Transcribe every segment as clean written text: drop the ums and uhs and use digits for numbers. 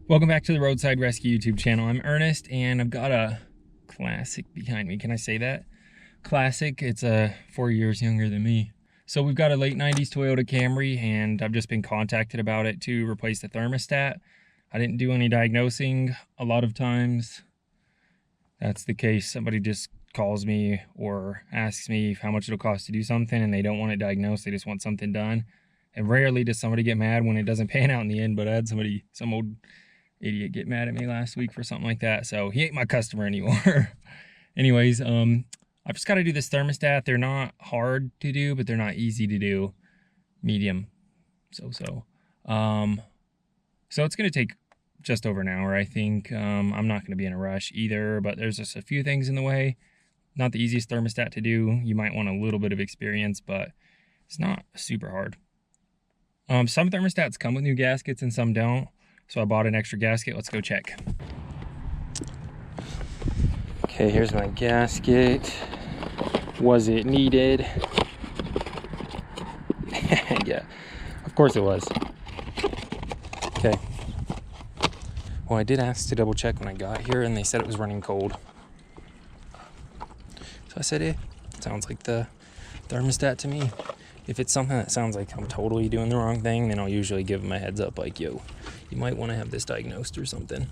Welcome back to the Roadside Rescue YouTube channel. I'm Ernest and I've got a classic behind me. Can I say that? Classic. It's 4 years younger than me. So we've got a late 90s Toyota Camry and I've just been contacted about it to replace the thermostat. I didn't do any diagnosing. A lot of times that's the case. Somebody just calls me or asks me how much it'll cost to do something and they don't want it diagnosed. They just want something done. And rarely does somebody get mad when it doesn't pan out in the end, but I had some old idiot get mad at me last week for something like that, so he ain't my customer anymore. Anyways, I've just got to do this thermostat. They're not hard to do, but they're not easy to do. Medium, so it's going to take just over an hour, I think. I'm not going to be in a rush either, but there's just a few things in the way. Not the easiest thermostat to do. You might want a little bit of experience, but it's not super hard. Some thermostats come with new gaskets and some don't. So I bought an extra gasket. Let's go check. Okay, here's my gasket. Was it needed? Yeah, of course it was. Okay. Well, I did ask to double check when I got here and they said it was running cold. So I said, sounds like the thermostat to me. If it's something that sounds like I'm totally doing the wrong thing, then I'll usually give them a heads up like, yo, you might want to have this diagnosed or something.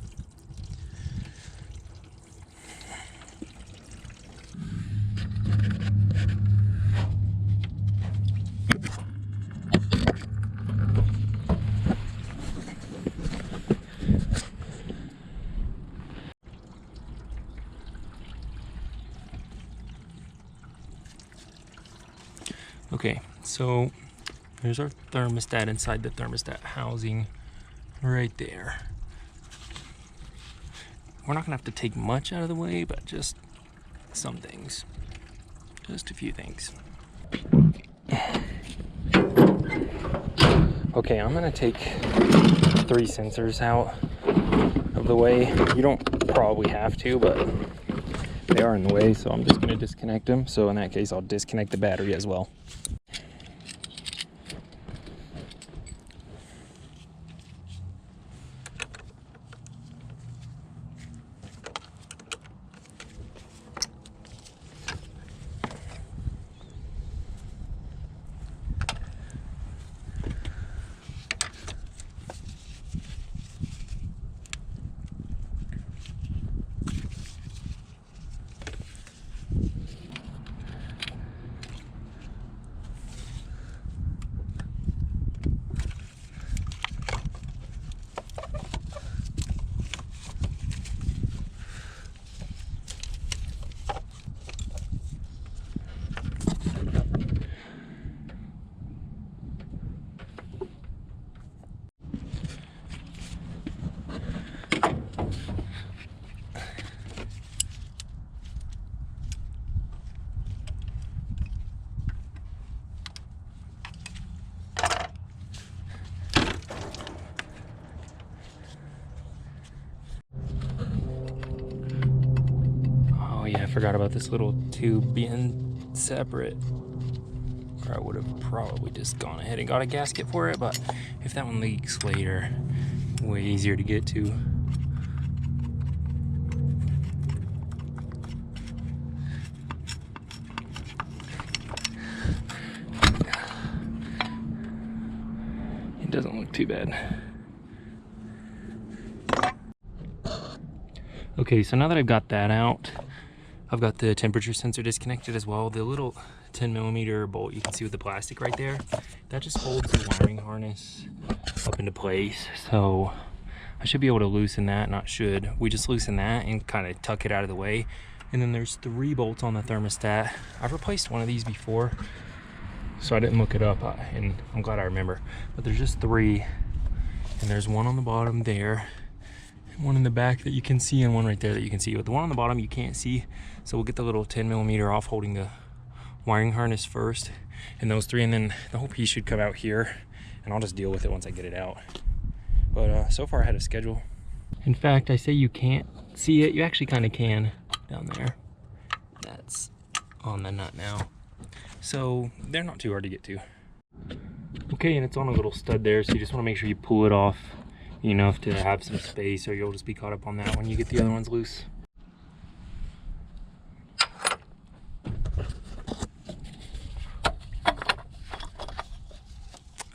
Okay, so there's our thermostat inside the thermostat housing right there. We're not gonna have to take much out of the way, but just some things. Just a few things. Okay, I'm gonna take 3 sensors out of the way. You don't probably have to, but they are in the way, so I'm just gonna disconnect them. So in that case, I'll disconnect the battery as well. Yeah, I forgot about this little tube being separate, or I would have probably just gone ahead and got a gasket for it, but if that one leaks later, way easier to get to. It doesn't look too bad. Okay, so now that I've got that out, I've got the temperature sensor disconnected as well. The little 10mm bolt you can see with the plastic right there, that just holds the wiring harness up into place. So I should be able to loosen that, not should. We just loosen that and kind of tuck it out of the way. And then there's 3 bolts on the thermostat. I've replaced one of these before, so I didn't look it up, and I'm glad I remember. But there's just 3, and there's one on the bottom there, one in the back that you can see, and one right there that you can see. But the one on the bottom you can't see, so we'll get the little 10mm off holding the wiring harness first, and those 3, and then the whole piece should come out here, and I'll just deal with it once I get it out. But so far I had a schedule. In fact, I say you can't see it, you actually kind of can down there. That's on the nut now. So they're not too hard to get to. Okay, and it's on a little stud there, so you just want to make sure you pull it off enough to have some space, or you'll just be caught up on that when you get the other ones loose.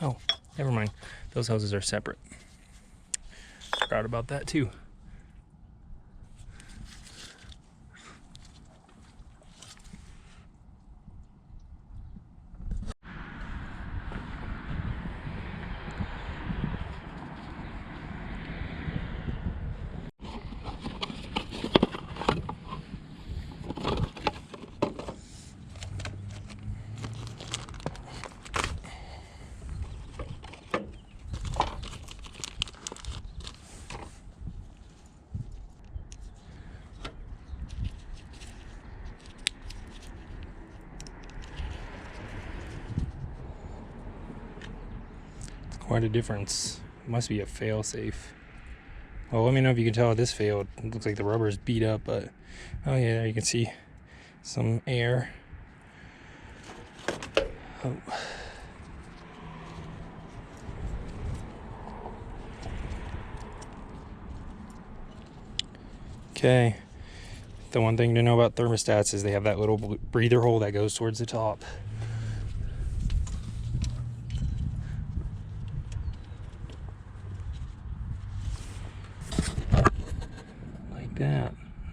Oh, never mind. Those hoses are separate. Forgot about that too. Quite a difference. It must be a fail-safe. Well, let me know if you can tell this failed. It looks like the rubber is beat up, but oh yeah, you can see some air. Oh. Okay. The one thing to know about thermostats is they have that little breather hole that goes towards the top.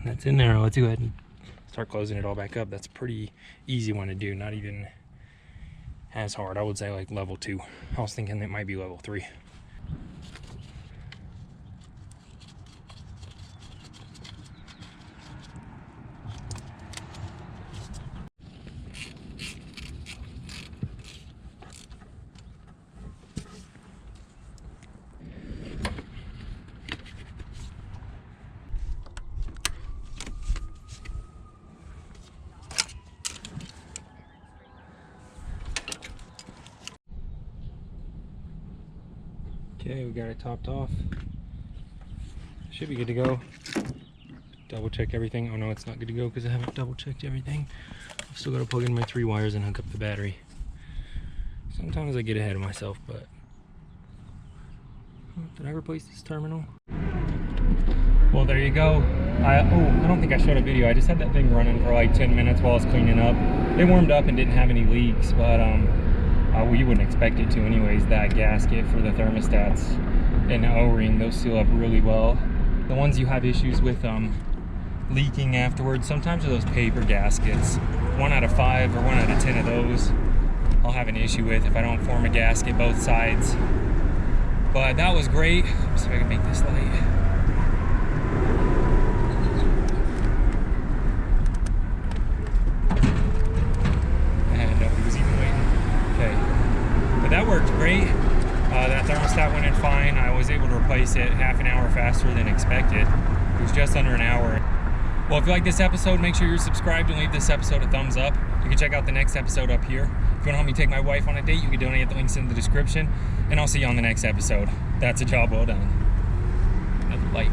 That's in there. Let's go ahead and start closing it all back up. That's a pretty easy one to do, not even as hard. I would say like level 2. I was thinking it might be level 3. Okay, we got it topped off. Should be good to go. Double check everything. Oh no, it's not good to go because I haven't double checked everything. I've still got to plug in my 3 wires and hook up the battery. Sometimes I get ahead of myself, but did I replace this terminal? Well, there you go. I don't think I showed a video. I just had that thing running for like 10 minutes while I was cleaning up. It warmed up and didn't have any leaks, but well, you wouldn't expect it to anyways. That gasket for the thermostats and the O-ring, those seal up really well. The ones you have issues with leaking afterwards, sometimes are those paper gaskets. 1 out of 5 or 1 out of 10 of those I'll have an issue with if I don't form a gasket both sides. But that was great. Let's see if I can make this light. That worked great. That thermostat went in fine. I was able to replace it half an hour faster than expected. It was just under an hour. Well, if you like this episode, make sure you're subscribed and leave this episode a thumbs up. You can check out the next episode up here. If you want to help me take my wife on a date, you can donate at the links in the description. And I'll see you on the next episode. That's a job well done. Another light.